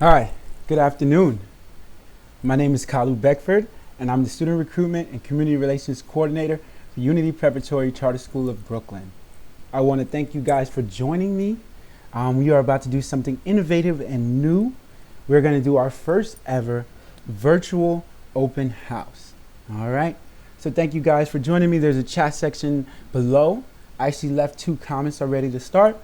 All right, good afternoon. My name is Kalu Beckford, and I'm the Student Recruitment and Community Relations Coordinator for Unity Preparatory Charter School of Brooklyn. I want to thank you guys for joining me. We are about to do something innovative and new. We're going to do our first ever virtual open house. All right, so thank you guys for joining me. There's a chat section below. I actually left 2 comments already to start.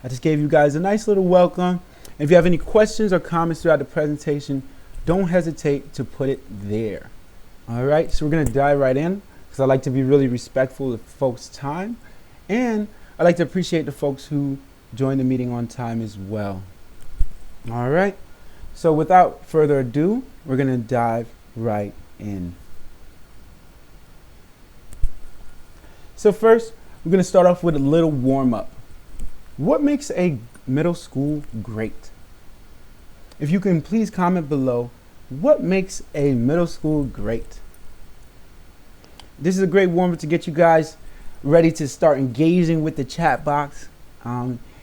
I just gave you guys a nice little welcome. If you have any questions or comments throughout the presentation, don't hesitate to put it there. All right, so we're going to dive right in because I like to be really respectful of folks' time, and I like to appreciate the folks who join the meeting on time as well. All right, so without further ado, we're going to dive right in. So first, we're going to start off with a little warm-up. What makes a middle school great? If you can please comment below, what makes a middle school great? This is a great warm-up to get you guys ready to start engaging with the chat box.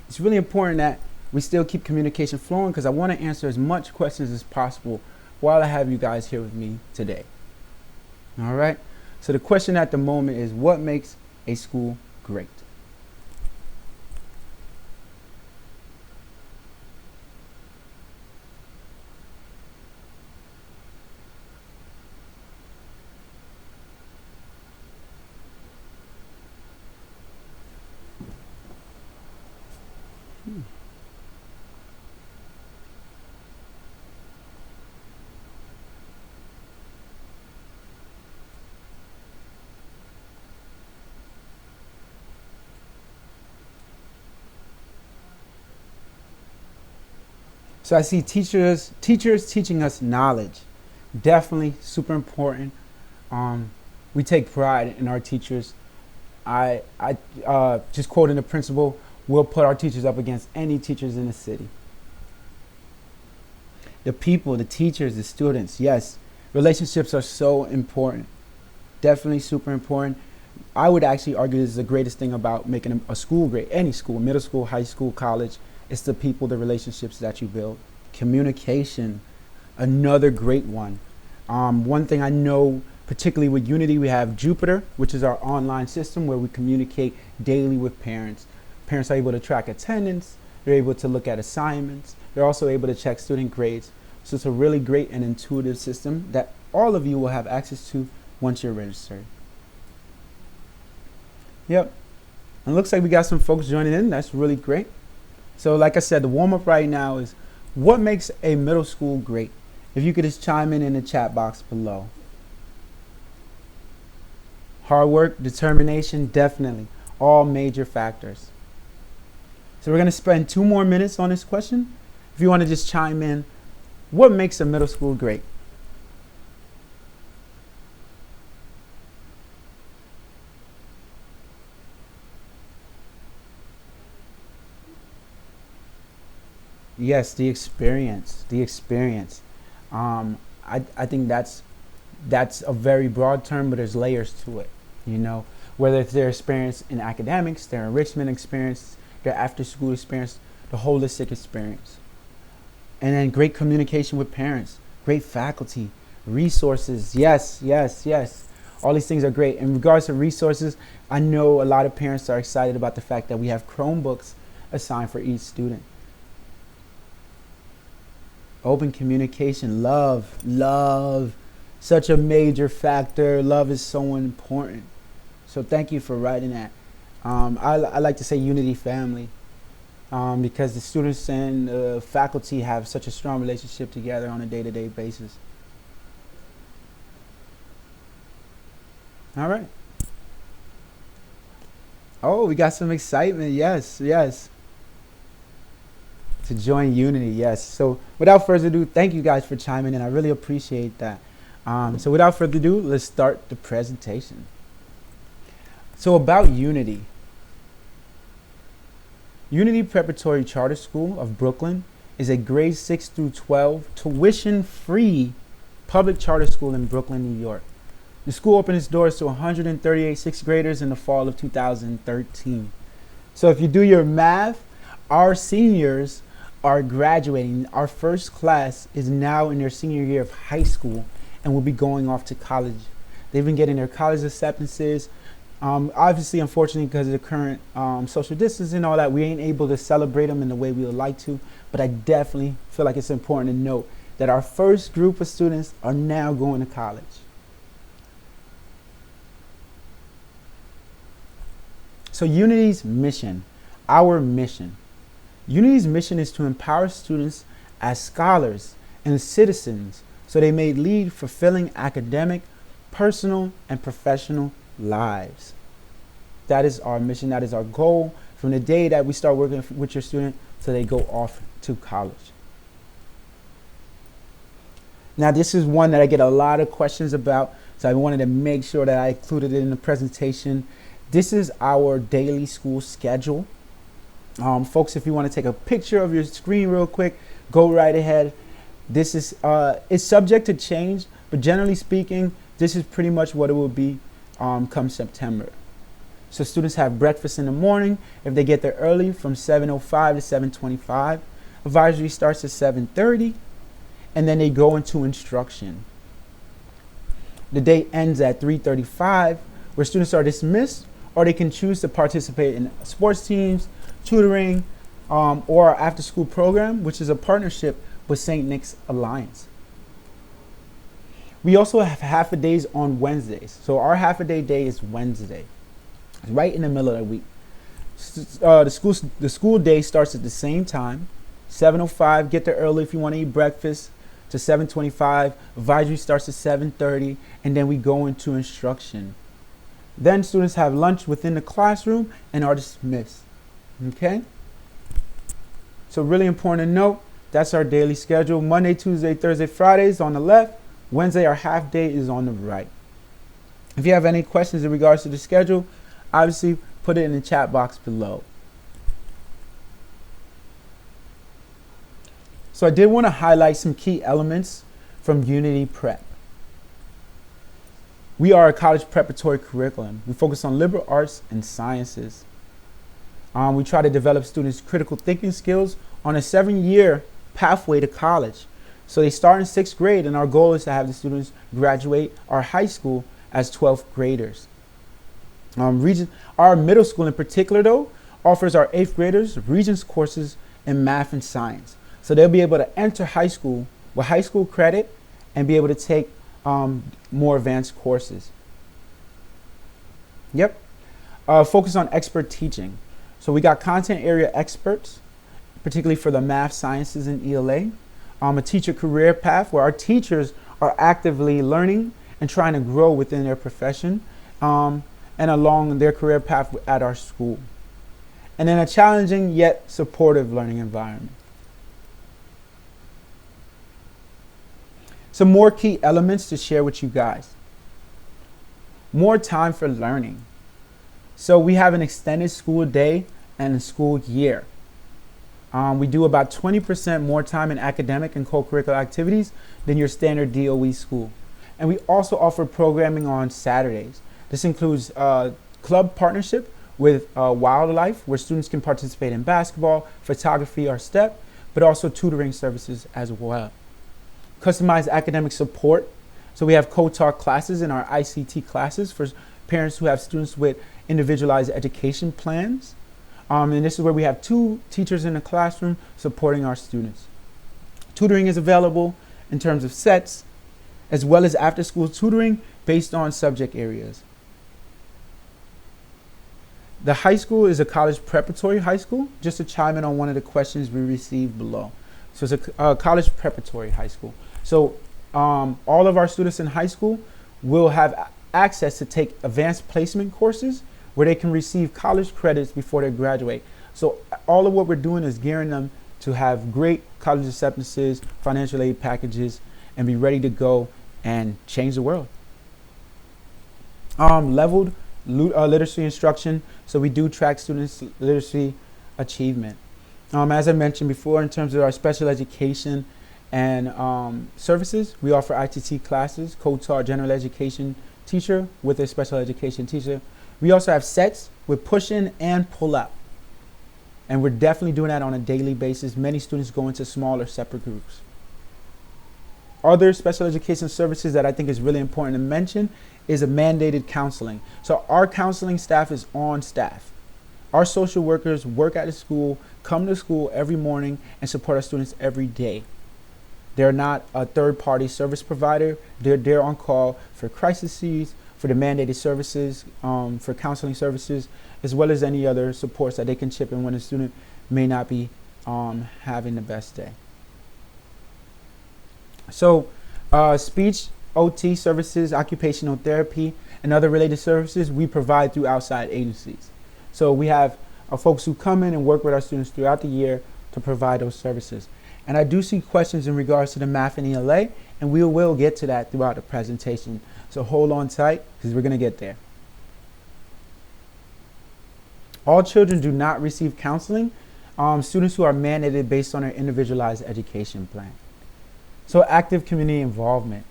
It's really important that we still keep communication flowing because I want to answer as much questions as possible while I have you guys here with me today. All right, so the question at the moment is, what makes a school great? So I see teachers teaching us knowledge. Definitely super important. We take pride in our teachers. I just quoting the principal, we'll put our teachers up against any teachers in the city. The people, the teachers, the students, yes, relationships are so important. Definitely super important. I would actually argue this is the greatest thing about making a school great, any school, middle school, high school, college. It's the people, the relationships that you build. Communication, another great one. One thing I know, particularly with Unity, we have Jupiter, which is our online system where we communicate daily with parents. Parents are able to track attendance. They're able to look at assignments. They're also able to check student grades. So it's a really great and intuitive system that all of you will have access to once you're registered. Yep. And it looks like we got some folks joining in. That's really great. So like I said, the warm-up right now is, what makes a middle school great? If you could just chime in the chat box below. Hard work, determination, definitely. All major factors. So we're going to spend 2 more minutes on this question. If you want to just chime in, what makes a middle school great? Yes, the experience. I think that's a very broad term, but there's layers to it. You know, whether it's their experience in academics, their enrichment experience, their after-school experience, the holistic experience. And then great communication with parents, great faculty, resources. Yes. All these things are great. In regards to resources, I know a lot of parents are excited about the fact that we have Chromebooks assigned for each student. Open communication, love, such a major factor. Love is so important. So thank you for writing that. I like to say Unity family because the students and the faculty have such a strong relationship together on a day-to-day basis. All right. Oh, we got some excitement. Yes. To join Unity, yes. So without further ado, thank you guys for chiming in. I really appreciate that. So without further ado, let's start the presentation. So about Unity. Unity Preparatory Charter School of Brooklyn is a grade 6 through 12 tuition-free public charter school in Brooklyn, New York. The school opened its doors to 138 sixth graders in the fall of 2013. So if you do your math, our seniors are graduating. Our first class is now in their senior year of high school and will be going off to college. They've been getting their college acceptances. Obviously, unfortunately, because of the current social distance and all that, we ain't able to celebrate them in the way we would like to. But I definitely feel like it's important to note that our first group of students are now going to college. So Unity's mission, our mission. Unity's mission is to empower students as scholars and citizens so they may lead fulfilling academic, personal, and professional lives. That is our mission. That is our goal from the day that we start working with your student till they go off to college. Now, this is one that I get a lot of questions about, so I wanted to make sure that I included it in the presentation. This is our daily school schedule. Folks, if you want to take a picture of your screen real quick, go right ahead. This is it's subject to change, but generally speaking, this is pretty much what it will be come September. So students have breakfast in the morning if they get there early from 7:05 to 7:25. Advisory starts at 7:30, and then they go into instruction. The day ends at 3:35, where students are dismissed, or they can choose to participate in sports teams, tutoring, or our after-school program, which is a partnership with St. Nick's Alliance. We also have half-a-days on Wednesdays. So our half-a-day day is Wednesday, right in the middle of the week. The school day starts at the same time, 7:05. Get there early if you want to eat breakfast, to 7:25. Advisory starts at 7:30, and then we go into instruction. Then students have lunch within the classroom and are dismissed. Okay? So really important to note, that's our daily schedule. Monday, Tuesday, Thursday, Fridays on the left. Wednesday, our half day is on the right. If you have any questions in regards to the schedule, obviously put it in the chat box below. So I did want to highlight some key elements from Unity Prep. We are a college preparatory curriculum. We focus on liberal arts and sciences. We try to develop students' critical thinking skills on a 7-year pathway to college. So they start in 6th grade, and our goal is to have the students graduate our high school as 12th graders. Our middle school in particular, though, offers our 8th graders Regents courses in math and science. So they'll be able to enter high school with high school credit and be able to take more advanced courses. Yep. Focus on expert teaching. So we got content area experts, particularly for the math, sciences, and ELA. A teacher career path where our teachers are actively learning and trying to grow within their profession and along their career path at our school. And then a challenging yet supportive learning environment. Some more key elements to share with you guys. More time for learning. So we have an extended school day and a school year. We do about 20% more time in academic and co-curricular activities than your standard DOE school. And we also offer programming on Saturdays. This includes club partnership with wildlife, where students can participate in basketball, photography, or STEP, but also tutoring services as well. Customized academic support. So we have co-taught classes in our ICT classes for parents who have students with individualized education plans. And this is where we have 2 teachers in the classroom supporting our students. Tutoring is available in terms of sets, as well as after-school tutoring based on subject areas. The high school is a college preparatory high school, just to chime in on one of the questions we received below. So it's a college preparatory high school. So all of our students in high school will have access to take advanced placement courses where they can receive college credits before they graduate. So all of what we're doing is gearing them to have great college acceptances, financial aid packages, and be ready to go and change the world. Leveled literacy instruction. So we do track students' literacy achievement. As I mentioned before, in terms of our special education and services, we offer ITT classes, co-taught general education teacher with a special education teacher. We also have sets with push-in and pull-out. And we're definitely doing that on a daily basis. Many students go into smaller separate groups. Other special education services that I think is really important to mention is a mandated counseling. So our counseling staff is on staff. Our social workers work at the school, come to school every morning, and support our students every day. They're not a third-party service provider. They're on call for crises, for the mandated services, for counseling services, as well as any other supports that they can chip in when a student may not be having the best day. So speech, OT services, occupational therapy, and other related services we provide through outside agencies. So we have folks who come in and work with our students throughout the year to provide those services. And I do see questions in regards to the math and ELA, and we will get to that throughout the presentation. So hold on tight, because we're going to get there. All children do not receive counseling. Students who are mandated based on their individualized education plan. So active community involvement.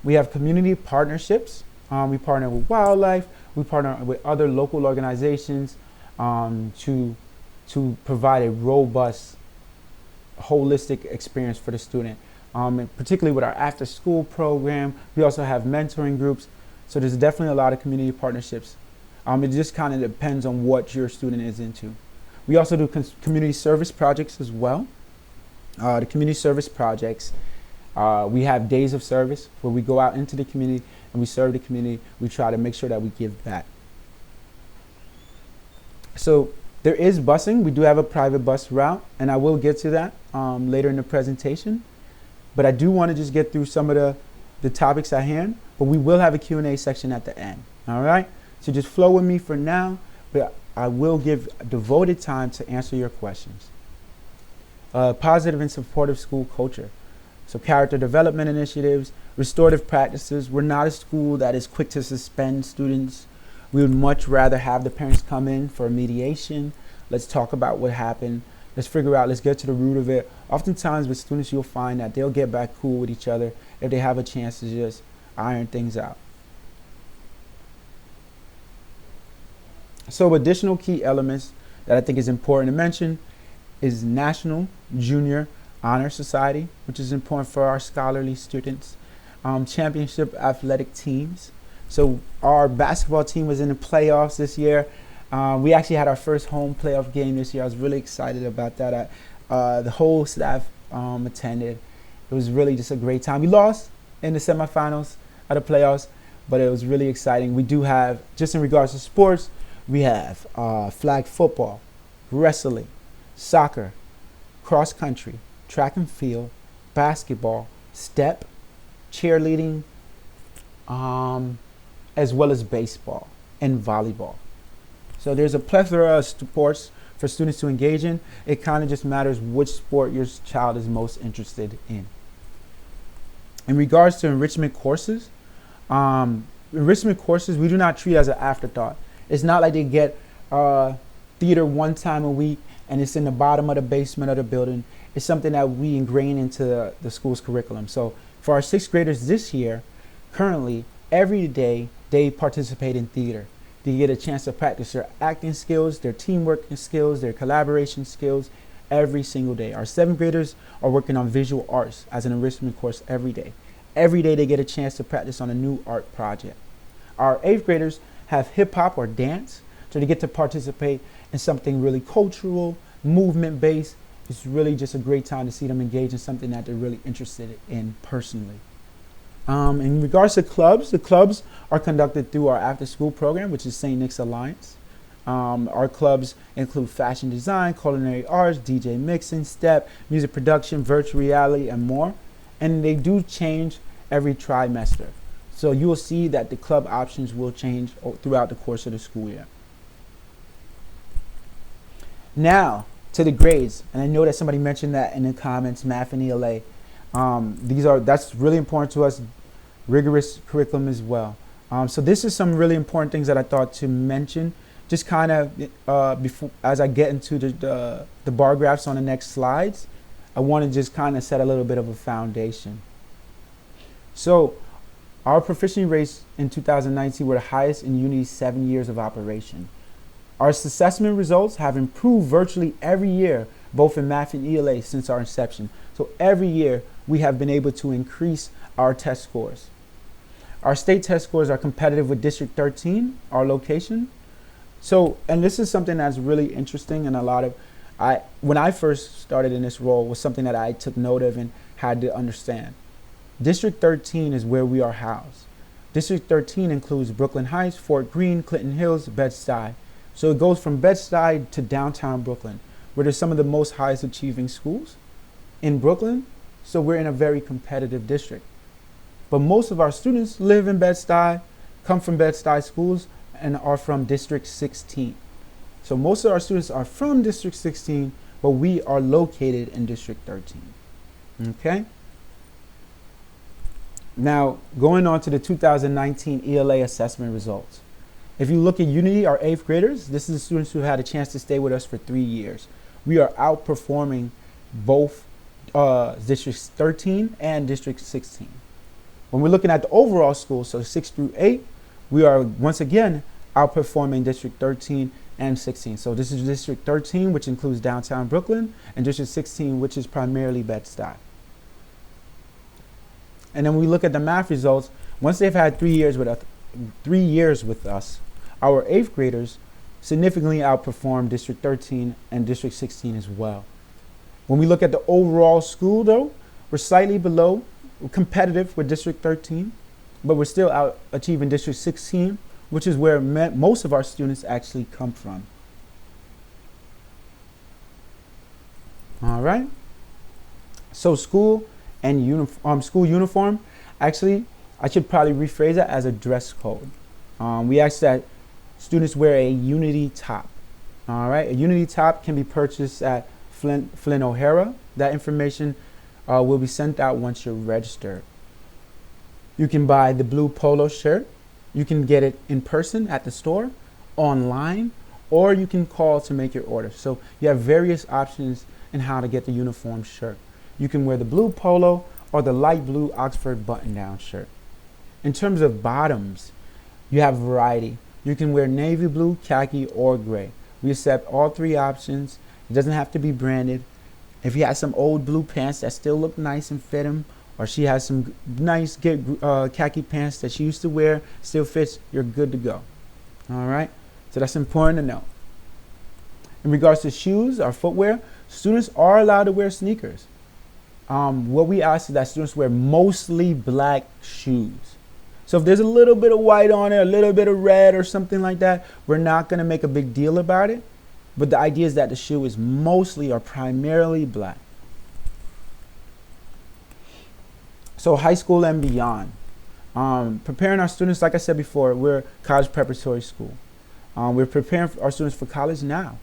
We have community partnerships. We partner with wildlife. We partner with other local organizations to provide a robust, holistic experience for the student. And particularly with our after school program, we also have mentoring groups. So there's definitely a lot of community partnerships. It just kind of depends on what your student is into. We also do community service projects as well. The community service projects, we have days of service where we go out into the community and we serve the community. We try to make sure that we give back. So there is busing. We do have a private bus route, and I will get to that later in the presentation. But I do want to just get through some of the topics at hand, but we will have a Q&A section at the end. All right? So just flow with me for now, but I will give devoted time to answer your questions. Positive and supportive school culture. So character development initiatives, restorative practices. We're not a school that is quick to suspend students. We would much rather have the parents come in for mediation. Let's talk about what happened. Let's figure out, let's get to the root of it. Oftentimes with students, you'll find that they'll get back cool with each other if they have a chance to just iron things out. So additional key elements that I think is important to mention is National Junior Honor Society, which is important for our scholarly students. Championship athletic teams. So our basketball team was in the playoffs this year. We actually had our first home playoff game this year. I was really excited about that. The whole staff attended. It was really just a great time. We lost in the semifinals of the playoffs, but it was really exciting. We do have, just in regards to sports, we have flag football, wrestling, soccer, cross country, track and field, basketball, step, cheerleading, as well as baseball and volleyball. So there's a plethora of sports for students to engage in. It kind of just matters which sport your child is most interested in. In regards to enrichment courses, we do not treat as an afterthought. It's not like they get theater one time a week and it's in the bottom of the basement of the building. It's something that we ingrain into the school's curriculum. So for our 6th graders this year, currently, every day they participate in theater. They get a chance to practice their acting skills, their teamwork skills, their collaboration skills every single day. Our 7th graders are working on visual arts as an enrichment course every day. Every day they get a chance to practice on a new art project. Our 8th graders have hip hop or dance, so they get to participate in something really cultural, movement based. It's really just a great time to see them engage in something that they're really interested in personally. In regards to clubs, the clubs are conducted through our after school program, which is St. Nick's Alliance. Our clubs include fashion design, culinary arts, DJ mixing, step, music production, virtual reality, and more. And they do change every trimester. So you will see that the club options will change throughout the course of the school year. Now, to the grades, and I know that somebody mentioned that in the comments, math and ELA. That's really important to us, rigorous curriculum as well. So this is some really important things that I thought to mention, just kind of before, as I get into the bar graphs on the next slides. I want to just kind of set a little bit of a foundation. So our proficiency rates in 2019 were the highest in Unity's 7 years of operation. Our assessment results have improved virtually every year, both in math and ELA, since our inception. So every year we have been able to increase our test scores. Our state test scores are competitive with District 13, our location. So, and this is something that's really interesting, and when I first started in this role, was something that I took note of and had to understand. District 13 is where we are housed. District 13 includes Brooklyn Heights, Fort Greene, Clinton Hills, Bed-Stuy. So it goes from Bed-Stuy to downtown Brooklyn, where there's some of the most highest achieving schools in Brooklyn. So we're in a very competitive district. But most of our students live in Bed-Stuy, come from Bed-Stuy schools, and are from District 16. So most of our students are from District 16, but we are located in District 13. Okay? Now, going on to the 2019 ELA assessment results. If you look at Unity, our 8th graders, this is the students who had a chance to stay with us for 3 years. We are outperforming both District 13 and District 16. When we're looking at the overall school, so 6 through 8, we are once again outperforming District 13 and 16. So this is District 13, which includes downtown Brooklyn, and District 16, which is primarily Bed-Stuy. And then we look at the math results. Once they've had 3 years with us, our 8th graders significantly outperform District 13 and District 16 as well. When we look at the overall school, though, we're slightly below, we're competitive with District 13, but we're still out achieving District 16, which is where most of our students actually come from. All right. So school and school uniform, actually, I should probably rephrase that as a dress code. We ask that students wear a Unity top. All right, a Unity top can be purchased at Flint O'Hara. That information will be sent out once you're registered. You can buy the blue polo shirt. You can get it in person at the store, online, or you can call to make your order. So you have various options in how to get the uniform shirt. You can wear the blue polo or the light blue Oxford button-down shirt. In terms of bottoms, you have variety. You can wear navy blue, khaki, or gray. We accept all 3 options. It doesn't have to be branded. If you have some old blue pants that still look nice and fit him, or she has some nice khaki pants that she used to wear, still fits, you're good to go. All right? So that's important to know. In regards to shoes or footwear, students are allowed to wear sneakers. What we ask is that students wear mostly black shoes. So if there's a little bit of white on it, a little bit of red or something like that, we're not going to make a big deal about it. But the idea is that the shoe is mostly or primarily black. So high school and beyond. Preparing our students, like I said before, we're college preparatory school. We're preparing our students for college now.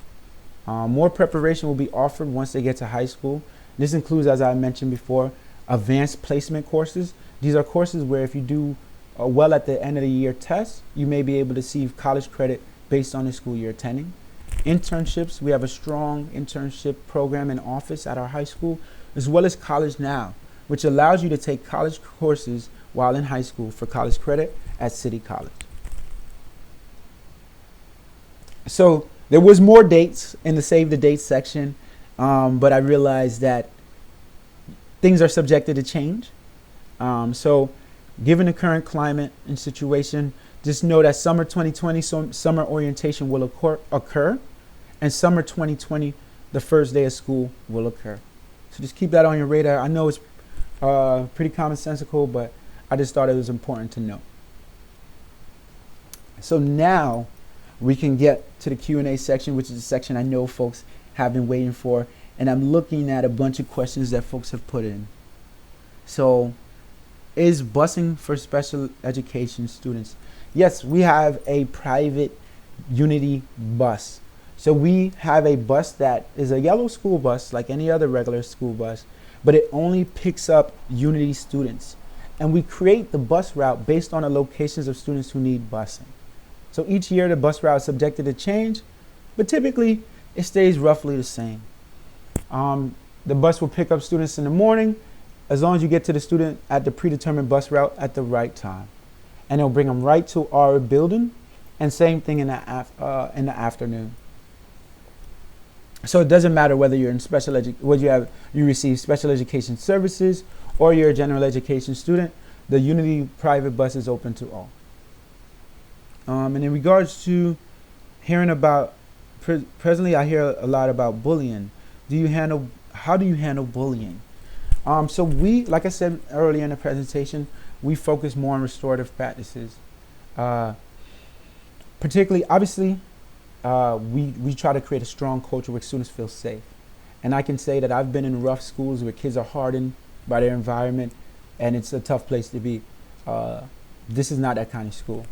More preparation will be offered once they get to high school. This includes, as I mentioned before, advanced placement courses. These are courses where if you do well at the end of the year test, you may be able to receive college credit based on the school you're attending. Internships, we have a strong internship program and office at our high school, as well as College Now, which allows you to take college courses while in high school for college credit at City College. So there was more dates in the Save the Dates section, but I realized that things are subjected to change. So given the current climate and situation, just know that summer 2020, summer orientation will occur, and summer 2020, the first day of school will occur. So just keep that on your radar. I know it's pretty commonsensical, but I just thought it was important to know. So now we can get to the Q&A section, which is a section I know folks have been waiting for, and I'm looking at a bunch of questions that folks have put in. So, is busing for special education students? Yes, we have a private Unity bus. So we have a bus that is a yellow school bus like any other regular school bus, but it only picks up Unity students. And we create the bus route based on the locations of students who need busing. So each year the bus route is subjected to change, but typically it stays roughly the same. The bus will pick up students in the morning as long as you get to the student at the predetermined bus route at the right time. And it'll bring them right to our building and same thing in the afternoon. So it doesn't matter whether you're in you receive special education services or you're a general education student. The Unity private bus is open to all. And in regards to hearing about, presently I hear a lot about bullying. How do you handle bullying? So we, like I said earlier in the presentation, we focus more on restorative practices. Particularly, obviously, we try to create a strong culture where students feel safe. And I can say that I've been in rough schools where kids are hardened by their environment, and it's a tough place to be. This is not that kind of school.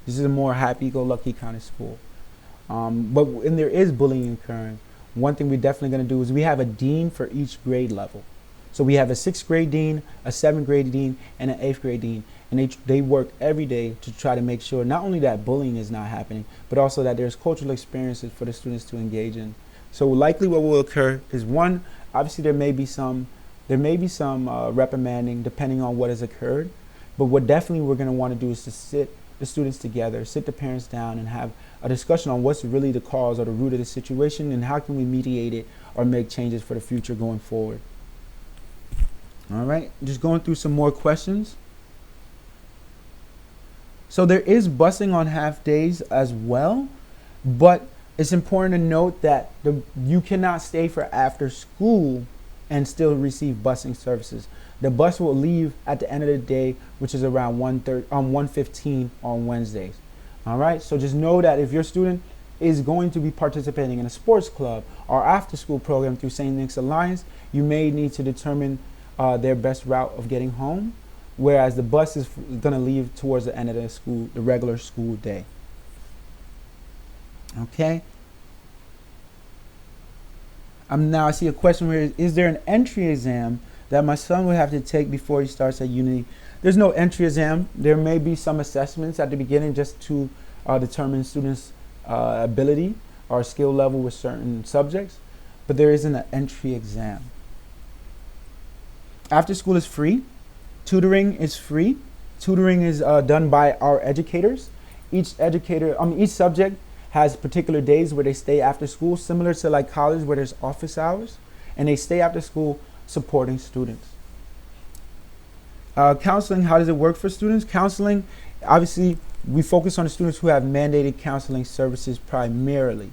This is a more happy-go-lucky kind of school. But when there is bullying occurring, one thing we're definitely going to do is we have a dean for each grade level. So we have a 6th grade dean, a 7th grade dean, and an 8th grade dean. And they work every day to try to make sure not only that bullying is not happening, but also that there's cultural experiences for the students to engage in. So likely what will occur is, one, obviously there may be some reprimanding depending on what has occurred. But what definitely we're going to want to do is to sit the students together, sit the parents down, and have a discussion on what's really the cause or the root of the situation and how can we mediate it or make changes for the future going forward. All right, just going through some more questions. So there is busing on half days as well, but it's important to note that you cannot stay for after school and still receive busing services. The bus will leave at the end of the day, which is around 1:15 on Wednesdays. All right, so just know that if your student is going to be participating in a sports club or after school program through St. Nick's Alliance, you may need to determine their best route of getting home, whereas the bus is going to leave towards the end of the regular school day. Okay. Now I see a question where is there an entry exam that my son would have to take before he starts at Unity? There's no entry exam. There may be some assessments at the beginning just to determine students' ability or skill level with certain subjects, but there isn't an entry exam. After school is free. Tutoring is free. Tutoring is done by our educators. Each subject has particular days where they stay after school, similar to like college where there's office hours, and they stay after school supporting students. Counseling, how does it work for students? Counseling, obviously, we focus on the students who have mandated counseling services primarily.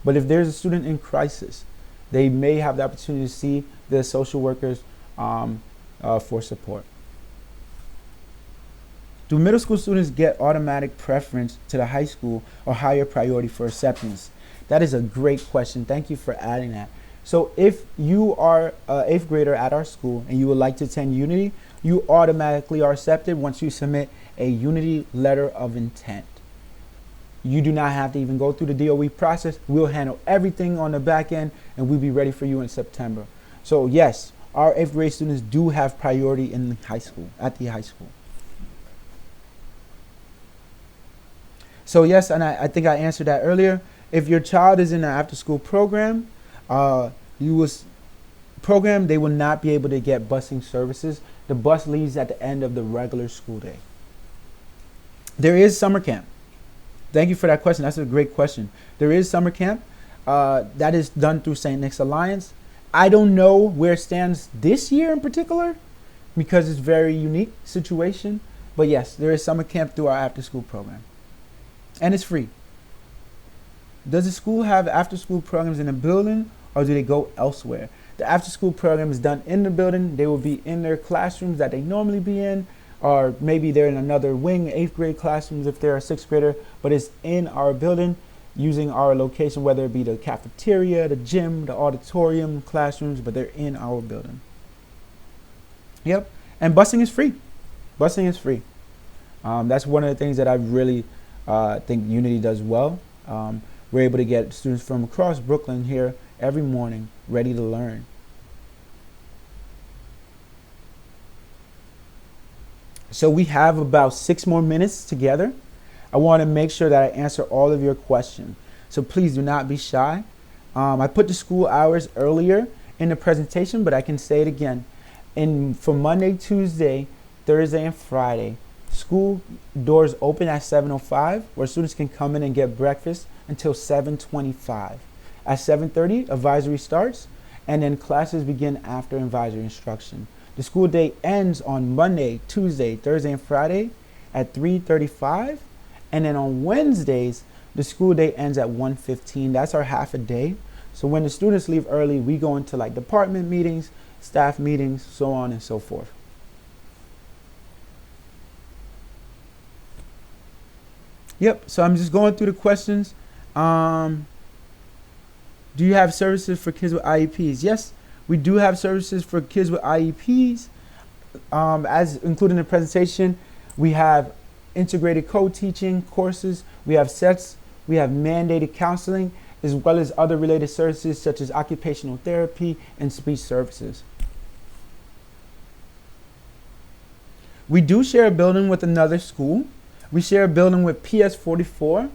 But if there's a student in crisis, they may have the opportunity to see the social workers for support. Do middle school students get automatic preference to the high school or higher priority for acceptance? That is a great question. Thank you for adding that. So if you are an 8th grader at our school and you would like to attend Unity, you automatically are accepted once you submit a Unity letter of intent. You do not have to even go through the DOE process. We'll handle everything on the back end and we'll be ready for you in September. So yes, our 8th grade students do have priority in the high school, at the high school. So yes, and I think I answered that earlier. If your child is in an after-school program, they will not be able to get busing services. The bus leaves at the end of the regular school day. There is summer camp. Thank you for that question. That's a great question. There is summer camp. That is done through St. Nick's Alliance. I don't know where it stands this year in particular because it's a very unique situation. But yes, there is summer camp through our after-school program. And it's free. Does the school have after-school programs in the building or do they go elsewhere? The after-school program is done in the building. They will be in their classrooms that they normally be in, or maybe they're in another wing, 8th grade classrooms if they're a 6th grader, but it's in our building using our location, whether it be the cafeteria, the gym, the auditorium, classrooms, but they're in our building. Yep, and busing is free. Busing is free. That's one of the things that I really think Unity does well. We're able to get students from across Brooklyn here every morning ready to learn. So we have about 6 more minutes together. I want to make sure that I answer all of your questions. So please do not be shy. I put the school hours earlier in the presentation, but I can say it again. For Monday, Tuesday, Thursday, and Friday, School doors open at 7:05, where students can come in and get breakfast until 7:25. At 7:30, advisory starts, and then classes begin after advisory instruction. The school day ends on Monday, Tuesday, Thursday, and Friday at 3:35, and then on Wednesdays, the school day ends at 1:15. That's our half a day. So when the students leave early, we go into like department meetings, staff meetings, so on and so forth. Yep, so I'm just going through the questions. Do you have services for kids with IEPs? Yes, we do have services for kids with IEPs. As included in the presentation, we have integrated co-teaching courses, we have sets, we have mandated counseling, as well as other related services such as occupational therapy and speech services. We do share a building with another school. We share a building with PS 44.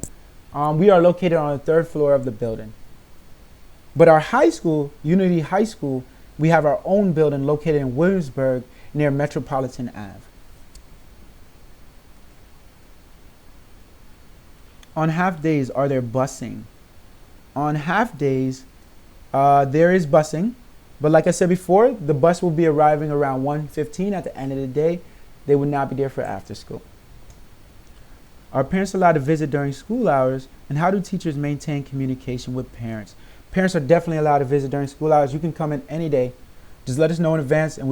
We are located on the 3rd floor of the building. But our high school, Unity High School, we have our own building located in Williamsburg near Metropolitan Ave. On half days, are there busing? On half days, there is busing. But like I said before, the bus will be arriving around 1:15 at the end of the day. They would not be there for after school. Are parents allowed to visit during school hours? And how do teachers maintain communication with parents? Parents are definitely allowed to visit during school hours. You can come in any day. Just let us know in advance and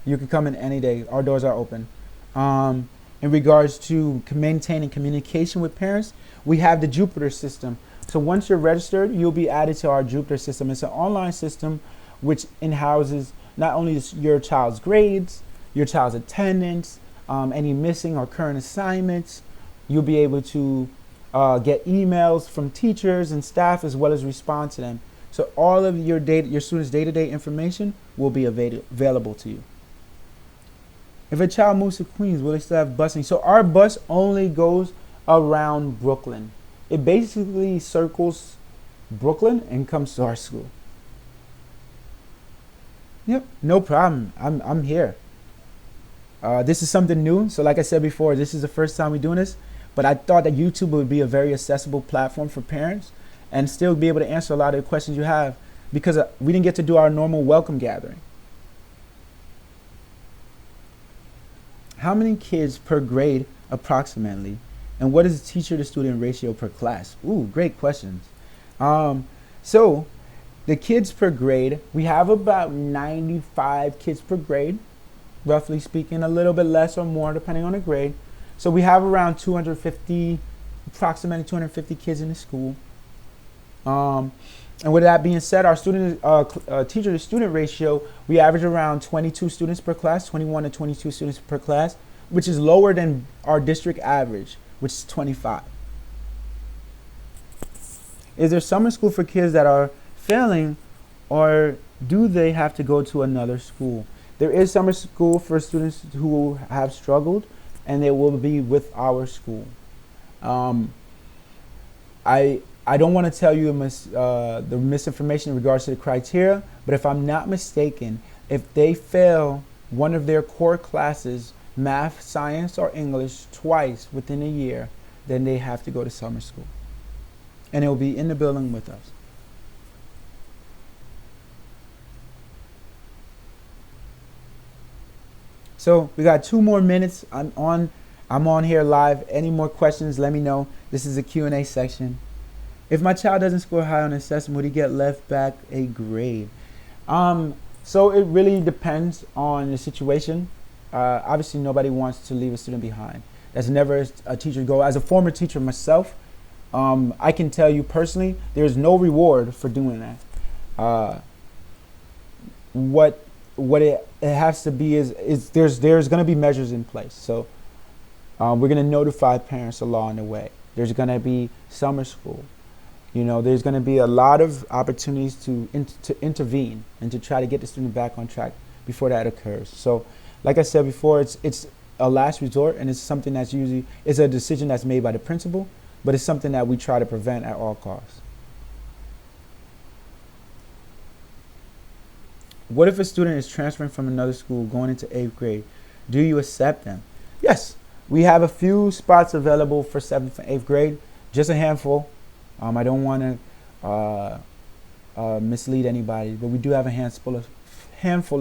you can come in any day. Our doors are open. In regards to maintaining communication with parents, we have the Jupiter system. So once you're registered, you'll be added to our Jupiter system. It's an online system which in-houses not only your child's grades, your child's attendance, any missing or current assignments. You'll be able to get emails from teachers and staff as well as respond to them. So all of your students' day-to-day information will be available to you. If a child moves to Queens, will they still have busing? So our bus only goes around Brooklyn. It basically circles Brooklyn and comes to our school. Yep, no problem. I'm here. This is something new. So like I said before, this is the first time we're doing this. But I thought that YouTube would be a very accessible platform for parents and still be able to answer a lot of the questions you have, because we didn't get to do our normal welcome gathering. How many kids per grade approximately? And what is the teacher to student ratio per class? Ooh, great questions. So the kids per grade, we have about 95 kids per grade, roughly speaking, a little bit less or more depending on the grade. So we have around 250, approximately 250 kids in the school. And with that being said, our teacher to student ratio, we average around 22 students per class, 21 to 22 students per class, which is lower than our district average, which is 25. Is there summer school for kids that are failing, or do they have to go to another school? There is summer school for students who have struggled, and they will be with our school. I don't want to tell you the misinformation in regards to the criteria, but if I'm not mistaken, if they fail one of their core classes, math, science, or English, twice within a year, then they have to go to summer school. And it will be in the building with us. So we got 2 more minutes. I'm on here live. Any more questions, let me know. This is a Q&A section. If my child doesn't score high on assessment, would he get left back a grade? So it really depends on the situation. Obviously, nobody wants to leave a student behind. That's never a teacher's goal. As a former teacher myself, I can tell you personally, there's no reward for doing that. What it has to be is there's going to be measures in place. So we're going to notify parents along the way. There's going to be summer school. You know, there's going to be a lot of opportunities to intervene and to try to get the student back on track before that occurs. So, like I said before, it's a last resort, and it's something that's usually a decision that's made by the principal, but it's something that we try to prevent at all costs. What if a student is transferring from another school going into 8th grade? Do you accept them? Yes, We have a few spots available for 7th and 8th grade, just a handful. I don't want to mislead anybody, but we do have a handful of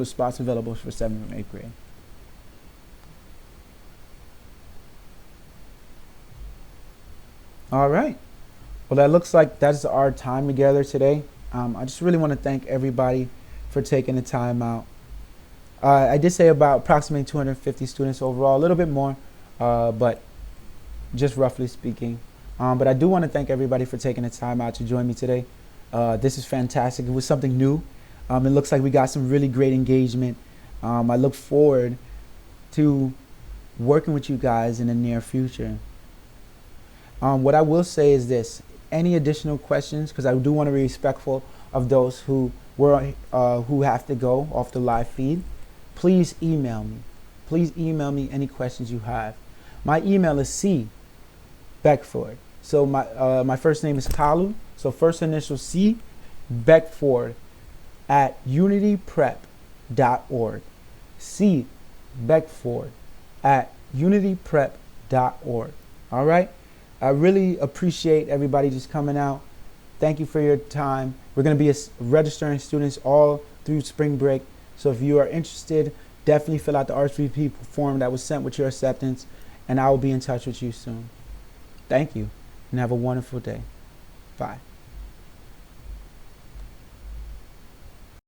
spots available for 7th and 8th grade. All right. Well, that looks like that's our time together today. I just really want to thank everybody for taking the time out. I did say about approximately 250 students overall, a little bit more, but just roughly speaking. But I do want to thank everybody for taking the time out to join me today. This is fantastic. It was something new. It looks like we got some really great engagement. I look forward to working with you guys in the near future. What I will say is this: any additional questions, because I do want to be respectful of those who have to go off the live feed, please email me. Please email me any questions you have. My email is C Beckford. So my first name is Kalu. So first initial C Beckford at unityprep.org. C Beckford at unityprep.org. All right. I really appreciate everybody just coming out. Thank you for your time. We're going to be registering students all through spring break. So if you are interested, definitely fill out the RSVP form that was sent with your acceptance, and I will be in touch with you soon. Thank you, and have a wonderful day. Bye.